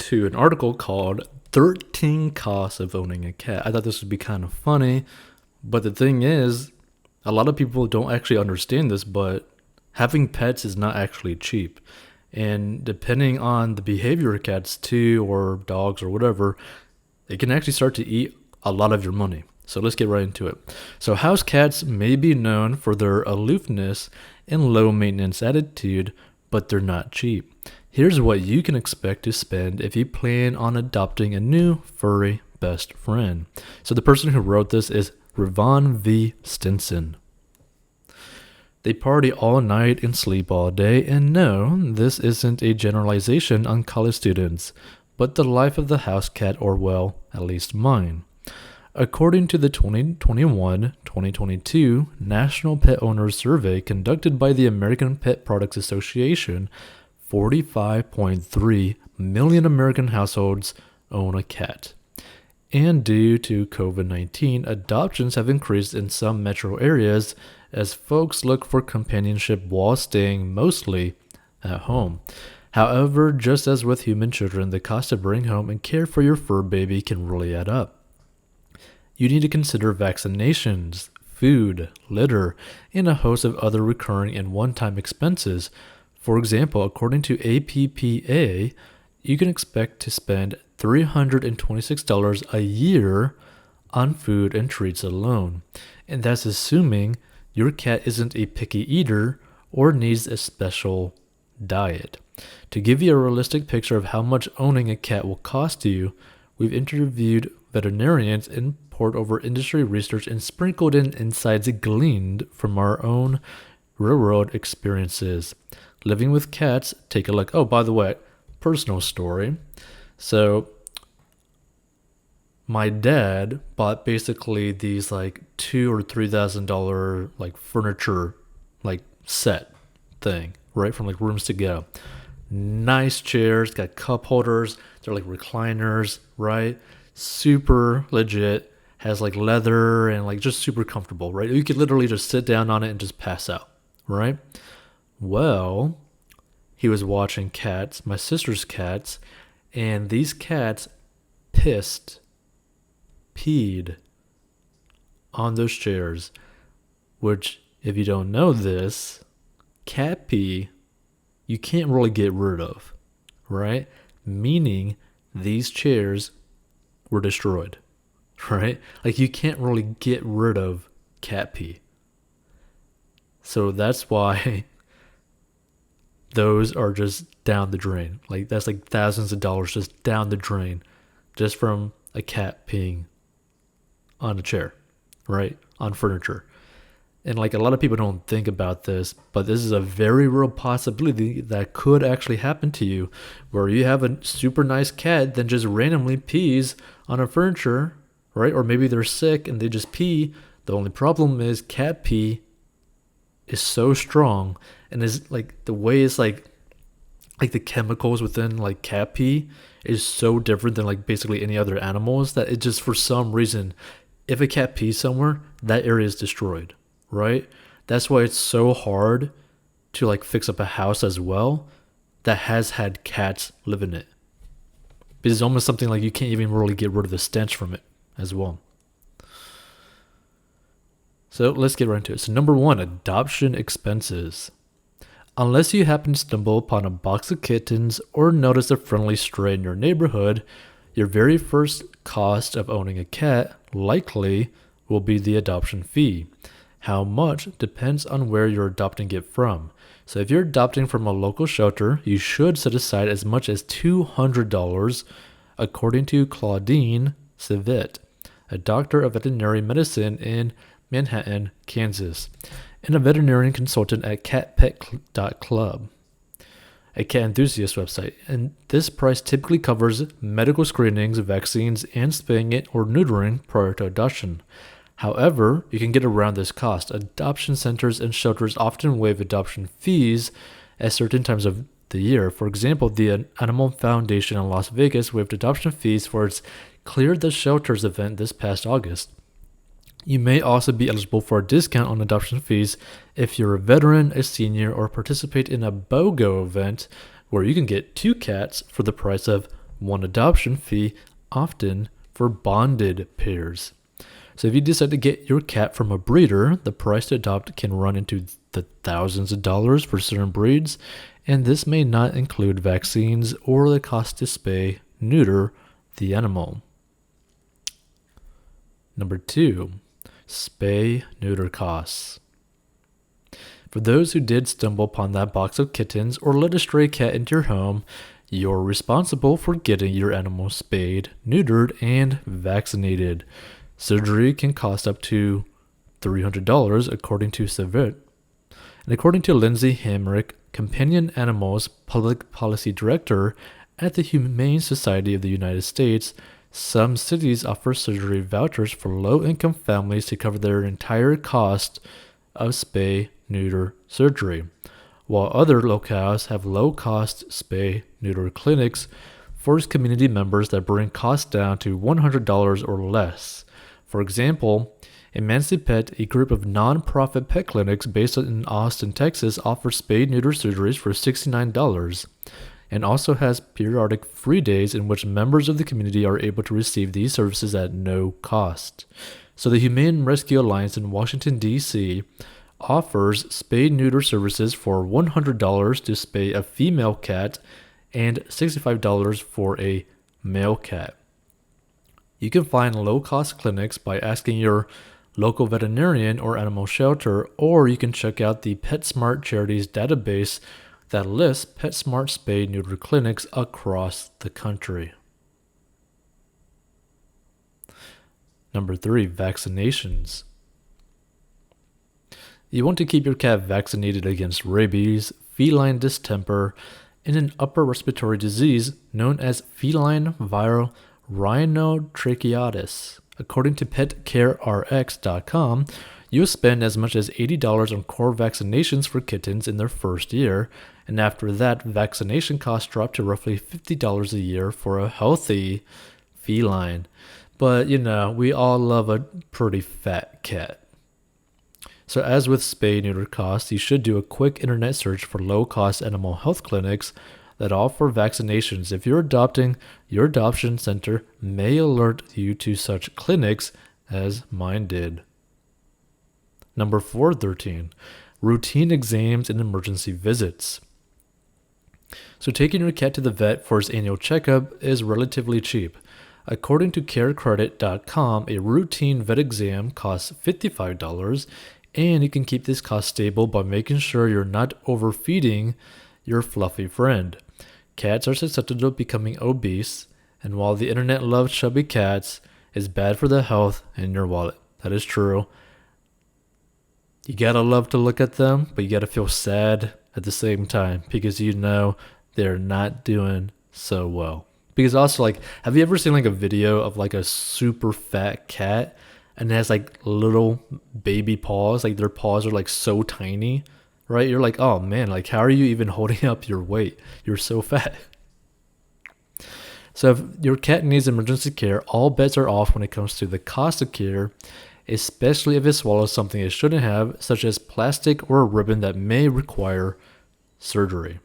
to an article called 13 Costs of Owning a Cat. I thought this would be kind of funny, but the thing is, a lot of people don't actually understand this, but having pets is not actually cheap. And depending on the behavior of cats too, or dogs or whatever, it can actually start to eat a lot of your money. So let's get right into it. So house cats may be known for their aloofness and low maintenance attitude, but they're not cheap. Here's what you can expect to spend if you plan on adopting a new furry best friend. So the person who wrote this is Ravon V. Stinson. They party all night and sleep all day, and no, this isn't a generalization on college students, but the life of the house cat, or well, at least mine. According to the 2021-2022 National Pet Owners Survey conducted by the American Pet Products Association, 45.3 million American households own a cat. And due to COVID-19, adoptions have increased in some metro areas as folks look for companionship while staying mostly at home. However, just as with human children, the cost to bring home and care for your fur baby can really add up. You need to consider vaccinations, food, litter, and a host of other recurring and one-time expenses. For example, according to APPA, you can expect to spend $326 a year on food and treats alone. And that's assuming your cat isn't a picky eater or needs a special diet. To give you a realistic picture of how much owning a cat will cost you, we've interviewed veterinarians and poured over industry research and sprinkled in insights gleaned from our own real-world experiences. Living with cats, take a look. Oh, by the way, personal story. So, my dad bought basically these like $2,000 or $3,000 like furniture like set thing, right, from like Rooms to Go. Nice chairs, got cup holders. They're like recliners, right? Super legit. Has like leather and like just super comfortable, right? You could literally just sit down on it and just pass out, right? Well, he was watching cats, my sister's cats, and these cats peed on those chairs, which, if you don't know this, cat pee, you can't really get rid of, right? Meaning these chairs were destroyed, right? Like you can't really get rid of cat pee. So that's why those are just down the drain. Like that's like thousands of dollars just down the drain just from a cat peeing on a chair, right? On furniture. And like a lot of people don't think about this, but this is a very real possibility that could actually happen to you, where you have a super nice cat then just randomly pees on a furniture, right? Or maybe they're sick and they just pee. The only problem is cat pee is so strong, and is like the way it's like the chemicals within like cat pee is so different than like basically any other animals that it just, for some reason, if a cat pees somewhere, that area is destroyed, right? That's why it's so hard to like fix up a house as well that has had cats live in it, because it's almost something like you can't even really get rid of the stench from it as well. So let's get right into it. So number one, adoption expenses. Unless you happen to stumble upon a box of kittens or notice a friendly stray in your neighborhood, your very first cost of owning a cat likely will be the adoption fee. How much depends on where you're adopting it from. So if you're adopting from a local shelter, you should set aside as much as $200, according to Claudine Civet, a doctor of veterinary medicine in Manhattan, Kansas, and a veterinarian consultant at catpet.club, a cat enthusiast website. And this price typically covers medical screenings, vaccines, and spaying it or neutering prior to adoption. However, you can get around this cost. Adoption centers and shelters often waive adoption fees at certain times of the year. For example, the Animal Foundation in Las Vegas waived adoption fees for its Clear the Shelters event this past August. You may also be eligible for a discount on adoption fees if you're a veteran, a senior, or participate in a BOGO event where you can get 2 cats for the price of one adoption fee, often for bonded pairs. So if you decide to get your cat from a breeder, the price to adopt can run into the thousands of dollars for certain breeds, and this may not include vaccines or the cost to spay, neuter the animal. Number 2, spay, neuter costs. For those who did stumble upon that box of kittens or let a stray cat into your home, you're responsible for getting your animal spayed, neutered, and vaccinated. Surgery can cost up to $300 according to Savit. And according to Lindsay Hamrick, Companion Animals Public Policy Director at the Humane Society of the United States, some cities offer surgery vouchers for low-income families to cover their entire cost of spay-neuter surgery, while other locales have low-cost spay-neuter clinics for community members that bring costs down to $100 or less. For example, Emancipet, a group of non-profit pet clinics based in Austin, Texas, offers spay-neuter surgeries for $69 and also has periodic free days in which members of the community are able to receive these services at no cost. So the Humane Rescue Alliance in Washington, D.C. offers spay-neuter services for $100 to spay a female cat and $65 for a male cat. You can find low-cost clinics by asking your local veterinarian or animal shelter, or you can check out the PetSmart Charities database that lists PetSmart spay-neuter clinics across the country. Number 3, vaccinations. You want to keep your cat vaccinated against rabies, feline distemper, and an upper respiratory disease known as feline viral rhinotracheotis. According to PetCareRx.com, you'll spend as much as $80 on core vaccinations for kittens in their first year, and after that, vaccination costs drop to roughly $50 a year for a healthy feline. But, we all love a pretty fat cat. So as with spay-neuter costs, you should do a quick internet search for low-cost animal health clinics that offer vaccinations. If you're adopting, your adoption center may alert you to such clinics as mine did. Number 413, routine exams and emergency visits. So taking your cat to the vet for his annual checkup is relatively cheap. According to carecredit.com, a routine vet exam costs $55, and you can keep this cost stable by making sure you're not overfeeding your fluffy friend. Cats are susceptible to becoming obese, and while the internet loves chubby cats, it's bad for their health and your wallet. That is true. You gotta love to look at them, but you gotta feel sad at the same time because they're not doing so well. Because also, have you ever seen a video of a super fat cat and it has little baby paws? Their paws are so tiny, right? You're like, oh man, how are you even holding up your weight? You're so fat. So if your cat needs emergency care, all bets are off when it comes to the cost of care, especially if it swallows something it shouldn't have, such as plastic or a ribbon that may require surgery.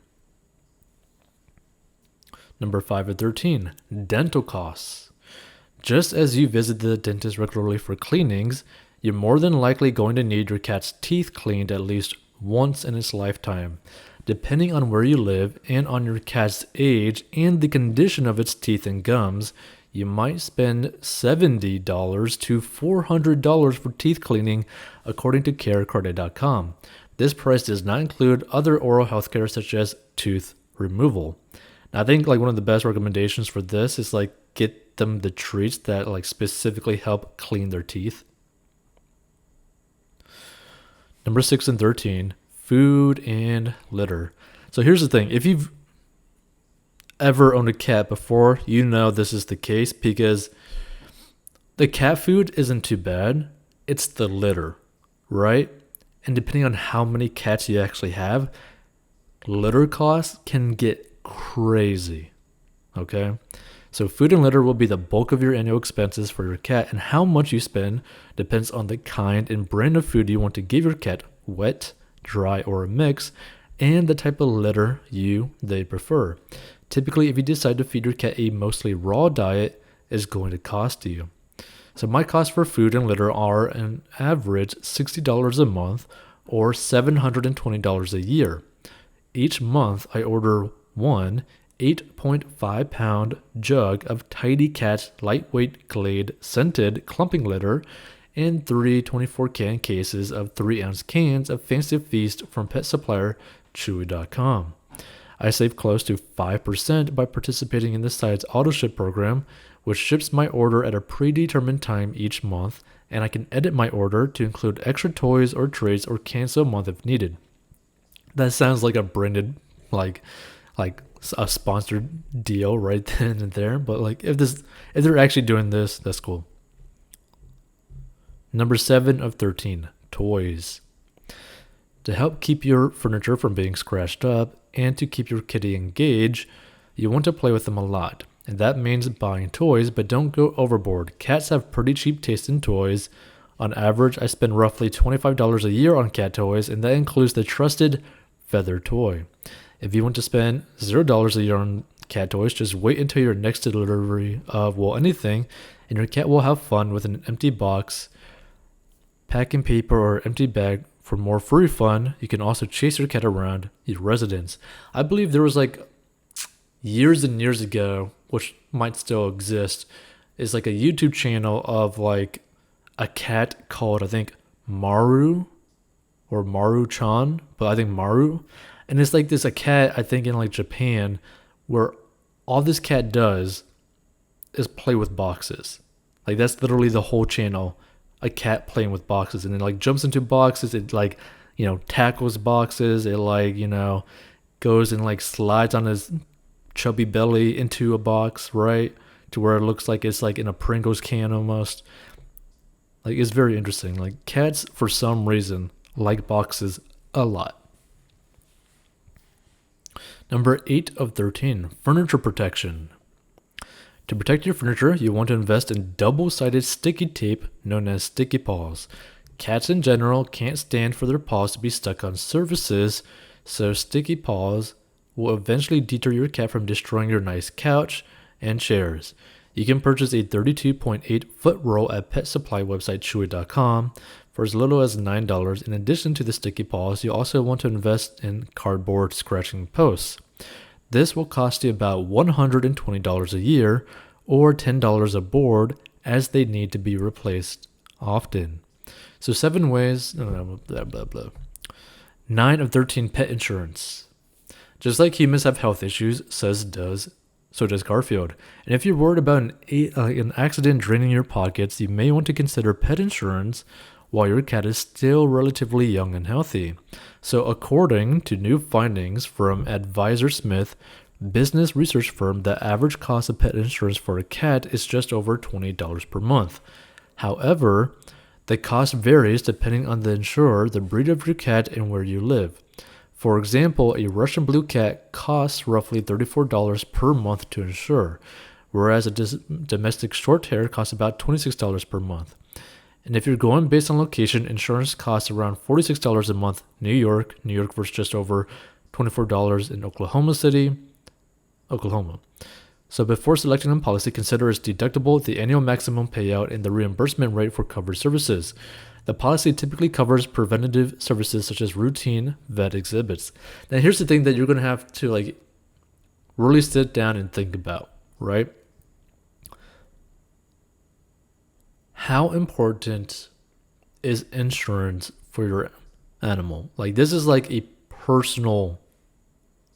Number 513, dental costs. Just as you visit the dentist regularly for cleanings, you're more than likely going to need your cat's teeth cleaned at least once in its lifetime. Depending on where you live and on your cat's age and the condition of its teeth and gums, you might spend $70 to $400 for teeth cleaning, according to carecredit.com. This price does not include other oral health care such as tooth removal. Now, I think one of the best recommendations for this is get them the treats that specifically help clean their teeth. Number 6 and 13, food and litter. So here's the thing. If you've ever owned a cat before, this is the case because the cat food isn't too bad. It's the litter, right? And depending on how many cats you actually have, litter costs can get crazy. Okay? So food and litter will be the bulk of your annual expenses for your cat, and how much you spend depends on the kind and brand of food you want to give your cat, wet, dry, or a mix, and the type of litter they prefer. typically if you decide to feed your cat a mostly raw diet, is going to cost you. So my costs for food and litter are an average $60 a month or $720 a year. Each month I order one 8.5 pound jug of Tidy Cat's lightweight Glade scented clumping litter and three 24 can cases of 3-ounce cans of Fancy Feast from pet supplier Chewy.com. I save close to 5% by participating in the site's auto ship program, which ships my order at a predetermined time each month, and I can edit my order to include extra toys or treats or cancel a month if needed. That sounds like a branded, like a sponsored deal right then and there, but like if they're actually doing this, that's cool. Number 7 of 13, toys. To help keep your furniture from being scratched up and to keep your kitty engaged, you want to play with them a lot. And that means buying toys, but don't go overboard. Cats have pretty cheap taste in toys. On average, I spend roughly $25 a year on cat toys, and that includes the trusted feather toy. If you want to spend $0 a year on cat toys, just wait until your next delivery of, anything, and your cat will have fun with an empty box, packing paper, or empty bag. For more free fun, you can also chase your cat around your residence. I believe there was years and years ago, which might still exist, is like a YouTube channel of like a cat called, I think, Maru or Maru-chan, but I think Maru. And it's like this a cat, I think in like Japan, where all this cat does is play with boxes. Like that's literally the whole channel. A cat playing with boxes, and it like jumps into boxes, it like, tackles boxes, it like, goes and like slides on his chubby belly into a box, right? To where it looks like it's like in a Pringles can almost. Like it's very interesting. Like cats for some reason like boxes a lot. Number 8 of 13, furniture protection. To protect your furniture, you want to invest in double-sided sticky tape known as sticky paws. Cats in general can't stand for their paws to be stuck on surfaces, so sticky paws will eventually deter your cat from destroying your nice couch and chairs. You can purchase a 32.8 foot roll at pet supply website Chewy.com for as little as $9. In addition to the sticky paws, you also want to invest in cardboard scratching posts. This will cost you about $120 a year or $10 a board, as they need to be replaced often. So 7 ways, blah, blah, blah. 9 of 13, pet insurance. Just like humans have health issues, so does Garfield. And if you're worried about an accident draining your pockets, you may want to consider pet insurance while your cat is still relatively young and healthy. So according to new findings from Advisor Smith business research firm, the average cost of pet insurance for a cat is just over $20 per month. However, the cost varies depending on the insurer, the breed of your cat, and where you live. For example, a Russian blue cat costs roughly $34 per month to insure, whereas a domestic short hair costs about $26 per month. And if you're going based on location, insurance costs around $46 a month. New York versus just over $24 in Oklahoma City, Oklahoma. So before selecting a policy, consider its deductible, the annual maximum payout, and the reimbursement rate for covered services. The policy typically covers preventative services such as routine vet exhibits. Now here's the thing that you're going to have to really sit down and think about, right? How important is insurance for your animal? This is a personal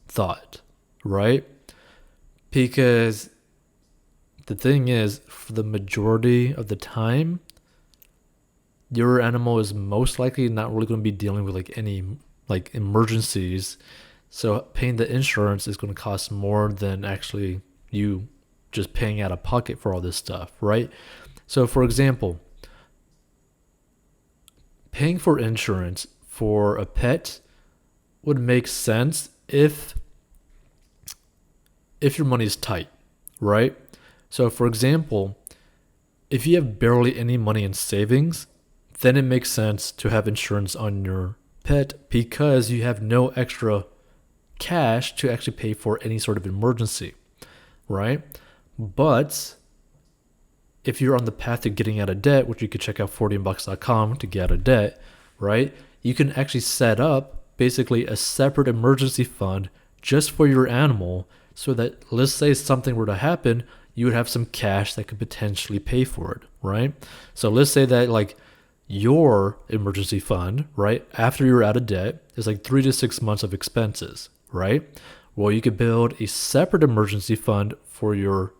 thought, right? Because the thing is, for the majority of the time, your animal is most likely not really going to be dealing with any emergencies. So paying the insurance is going to cost more than actually you just paying out of pocket for all this stuff, right? So for example, paying for insurance for a pet would make sense if your money is tight, right? So for example, if you have barely any money in savings, then it makes sense to have insurance on your pet because you have no extra cash to actually pay for any sort of emergency, right? But if you're on the path to getting out of debt, which you could check out 40inbox.com to get out of debt, right? You can actually set up basically a separate emergency fund just for your animal so that, let's say something were to happen, you would have some cash that could potentially pay for it, right? So let's say that like your emergency fund, right, after you're out of debt is like 3 to 6 months of expenses, right? Well, you could build a separate emergency fund for your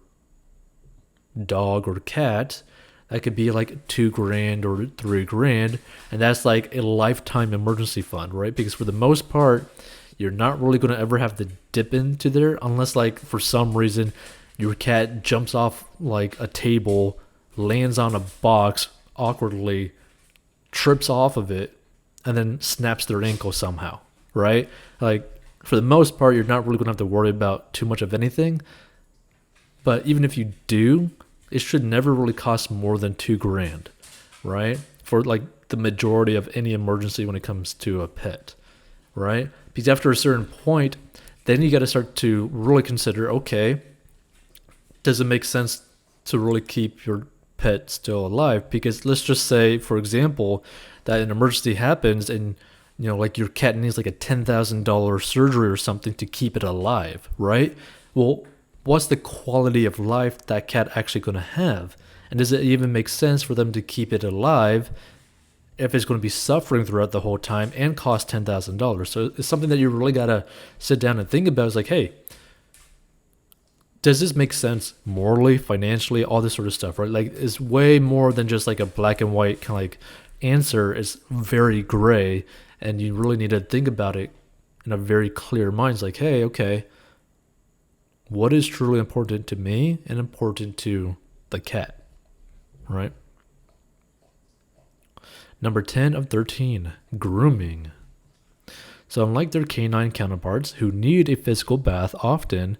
dog or cat that could be like $2,000 or $3,000, and that's like a lifetime emergency fund, right? Because for the most part, you're not really going to ever have to dip into there unless like for some reason your cat jumps off like a table, lands on a box awkwardly, trips off of it, and then snaps their ankle somehow, right? Like for the most part, you're not really going to have to worry about too much of anything. But even if you do, it should never really cost more than $2,000, right? For like the majority of any emergency when it comes to a pet, right? Because after a certain point, then you got to start to really consider, okay, does it make sense to really keep your pet still alive? Because let's just say, for example, that an emergency happens and like your cat needs like a $10,000 surgery or something to keep it alive, right? Well, what's the quality of life that cat actually going to have? And does it even make sense for them to keep it alive if it's going to be suffering throughout the whole time and cost $10,000? So it's something that you really got to sit down and think about. It's like, hey, does this make sense morally, financially, all this sort of stuff, right? Like it's way more than just like a black and white kind of like answer. It's very gray, and you really need to think about it in a very clear mind. It's like, hey, okay, what is truly important to me and important to the cat, right? Number 10 of 13, grooming. So unlike their canine counterparts who need a physical bath often,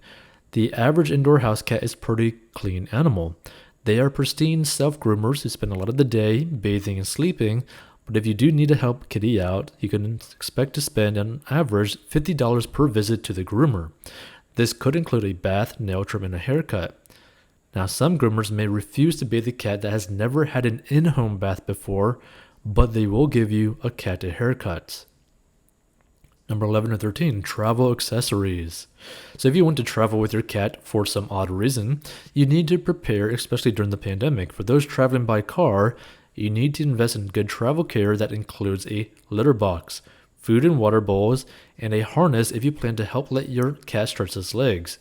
the average indoor house cat is a pretty clean animal. They are pristine self-groomers who spend a lot of the day bathing and sleeping, but if you do need to help kitty out, you can expect to spend on average $50 per visit to the groomer. This could include a bath, nail trim, and a haircut. Now, some groomers may refuse to bathe a cat that has never had an in-home bath before, but they will give you a cat haircut. Number 11 or 13, travel accessories. So if you want to travel with your cat for some odd reason, you need to prepare, especially during the pandemic. For those traveling by car, you need to invest in good travel care that includes a litter box, food and water bowls, and a harness if you plan to help let your cat stretch its legs.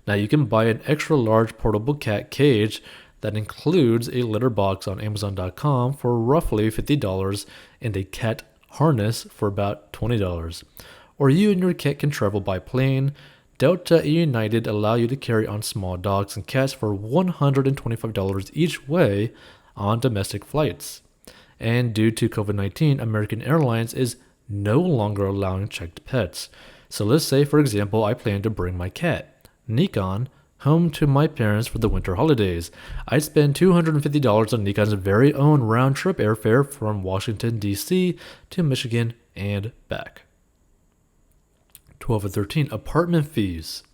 Now you can buy an extra large portable cat cage that includes a litter box on Amazon.com for roughly $50 and a cat harness for about $20. Or you and your cat can travel by plane. Delta and United allow you to carry on small dogs and cats for $125 each way on domestic flights. And due to COVID-19, American Airlines is no longer allowing checked pets. So let's say, for example, I plan to bring my cat, Nikon, home to my parents for the winter holidays. I'd spend $250 on Nikon's very own round-trip airfare from Washington, D.C. to Michigan and back. 12 and 13, apartment fees.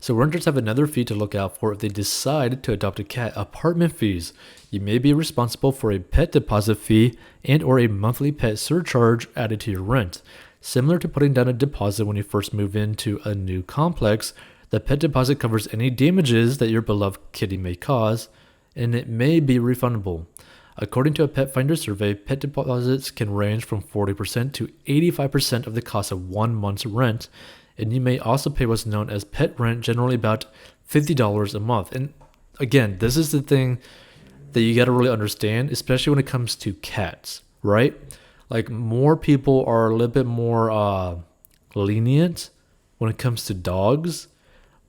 So renters have another fee to look out for if they decide to adopt a cat, apartment fees. You may be responsible for a pet deposit fee and or a monthly pet surcharge added to your rent. Similar to putting down a deposit when you first move into a new complex, the pet deposit covers any damages that your beloved kitty may cause, and it may be refundable. According to a Pet Finder survey, pet deposits can range from 40% to 85% of the cost of 1 month's rent, and you may also pay what's known as pet rent, generally about $50 a month. And again, this is the thing that you got to really understand, especially when it comes to cats, right? Like more people are a little bit more lenient when it comes to dogs,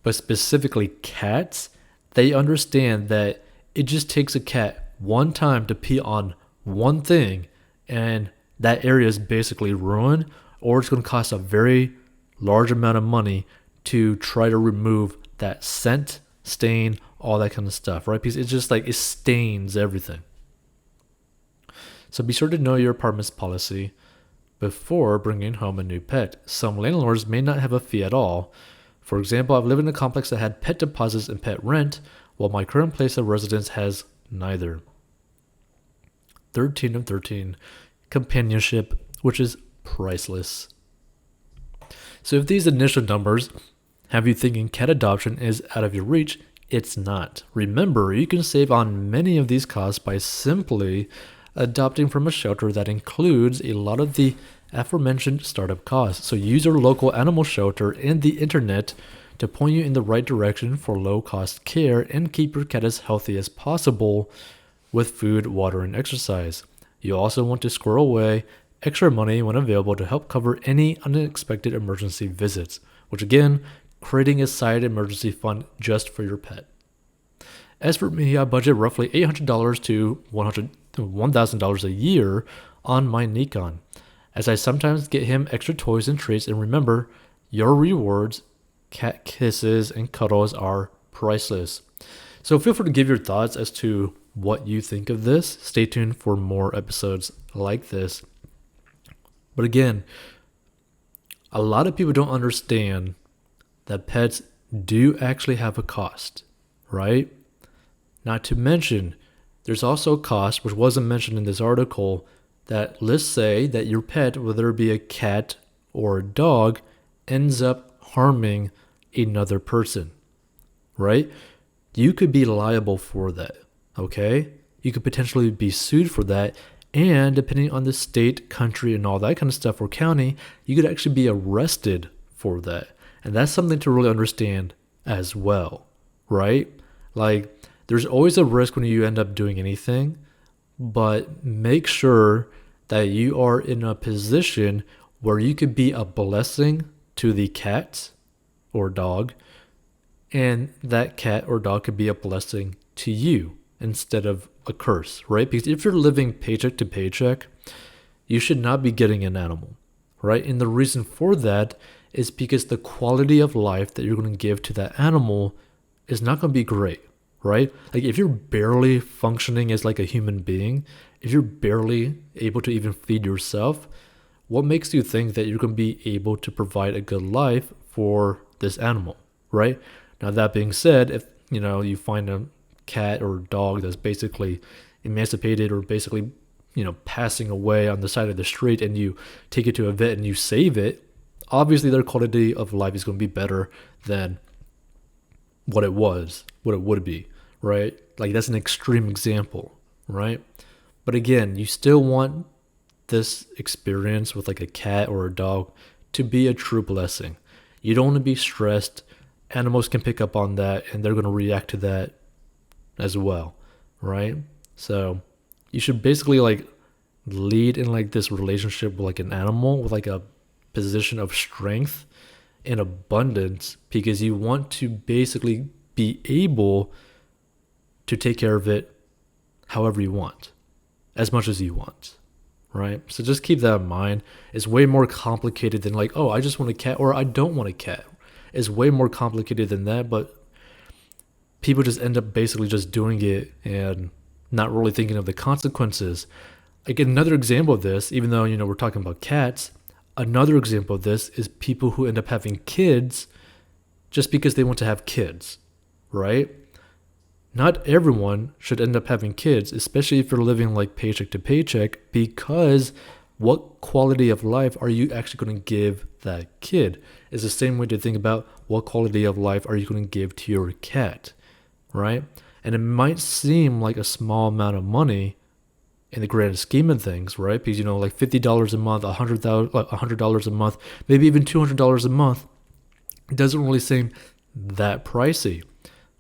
but specifically cats, they understand that it just takes a cat one time to pee on one thing and that area is basically ruined, or it's going to cost a very large amount of money to try to remove that scent, stain, all that kind of stuff, right? Because it's just like it stains everything. So be sure to know your apartment's policy. before bringing home a new pet. Some landlords may not have a fee at all. For example, I've lived in a complex that had pet deposits and pet rent, while my current place of residence has neither. 13 of 13. Companionship, which is priceless. So if these initial numbers have you thinking cat adoption is out of your reach, it's not. Remember, you can save on many of these costs by simply adopting from a shelter that includes a lot of the aforementioned startup costs. So use your local animal shelter and the internet to point you in the right direction for low-cost care and keep your cat as healthy as possible with food, water, and exercise. You also want to squirrel away extra money when available to help cover any unexpected emergency visits, which again, creating a side emergency fund just for your pet. As for me, I budget roughly $800 to $1,000 a year on my Nikon, as I sometimes get him extra toys and treats. And remember, your rewards, cat kisses and cuddles, are priceless. So feel free to give your thoughts as to what you think of this. Stay tuned for more episodes like this. But again, a lot of people don't understand that pets do actually have a cost, right? Not to mention, there's also a cost, which wasn't mentioned in this article, that let's say that your pet, whether it be a cat or a dog, ends up harming another person, right? You could be liable for that, okay? You could potentially be sued for that. And depending on the state, country, and all that kind of stuff, or county, you could actually be arrested for that. And that's something to really understand as well, right? Like, there's always a risk when you end up doing anything, but make sure that you are in a position where you could be a blessing to the cat or dog, and that cat or dog could be a blessing to you instead of a curse, right? Because if you're living paycheck to paycheck, you should not be getting an animal, right? And the reason for that is because the quality of life that you're going to give to that animal is not going to be great, right? Like if you're barely functioning as like a human being, if you're barely able to even feed yourself, what makes you think that you're going to be able to provide a good life for this animal, right? Now, that being said, if you find a cat or dog that's basically emancipated or basically passing away on the side of the street, and you take it to a vet and you save it, obviously their quality of life is going to be better than what it would be, right? Like that's an extreme example, right? But again, you still want this experience with like a cat or a dog to be a true blessing. You don't want to be stressed. Animals can pick up on that and they're going to react to that as well, right? So you should basically like lead in like this relationship with like an animal with like a position of strength and abundance, because you want to basically be able to take care of it however you want, as much as you want, right? So just keep that in mind. It's way more complicated than like, oh, I just want a cat or I don't want a cat. It's way more complicated than that, but people just end up basically just doing it and not really thinking of the consequences. Like another example of this, even though, we're talking about cats, another example of this is people who end up having kids just because they want to have kids, right? Not everyone should end up having kids, especially if you're living like paycheck to paycheck, because what quality of life are you actually going to give that kid? It's the same way to think about what quality of life are you going to give to your cat, right? And it might seem like a small amount of money in the grand scheme of things, right? Because, like $50 a month, $100 a month, maybe even $200 a month, it doesn't really seem that pricey.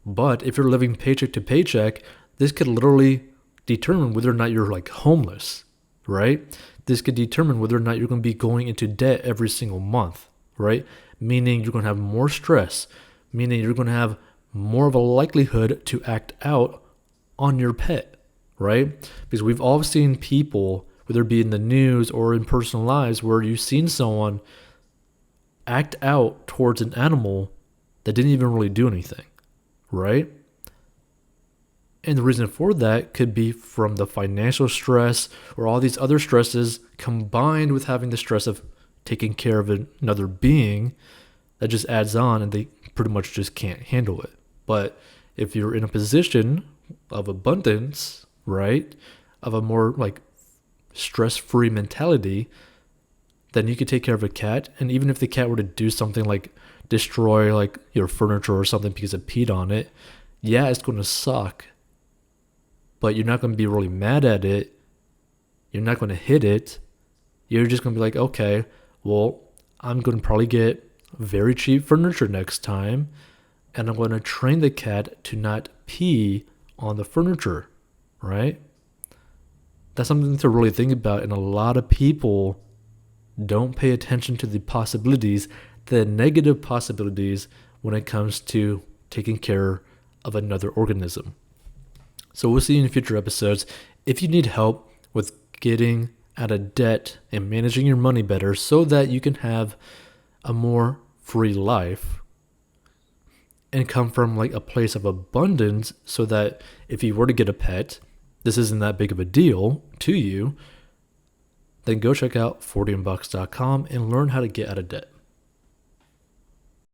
But if you're living paycheck to paycheck, this could literally determine whether or not you're like homeless, right? This could determine whether or not you're going to be going into debt every single month, right? Meaning you're going to have more stress, meaning you're going to have more of a likelihood to act out on your pet, right? Because we've all seen people, whether it be in the news or in personal lives, where you've seen someone act out towards an animal that didn't even really do anything, right? And the reason for that could be from the financial stress or all these other stresses combined with having the stress of taking care of another being that just adds on and they pretty much just can't handle it. But if you're in a position of abundance, right, of a more like stress-free mentality, then you could take care of a cat. And even if the cat were to do something like destroy like your furniture or something because it peed on it, yeah, it's going to suck. But you're not going to be really mad at it. You're not going to hit it. You're just going to be like, okay, well, I'm going to probably get very cheap furniture next time. And I'm going to train the cat to not pee on the furniture, right? That's something to really think about. And a lot of people don't pay attention to the possibilities, the negative possibilities when it comes to taking care of another organism. So we'll see you in future episodes. If you need help with getting out of debt and managing your money better so that you can have a more free life and come from like a place of abundance so that if you were to get a pet, this isn't that big of a deal to you, then go check out 40inbox.com and learn how to get out of debt.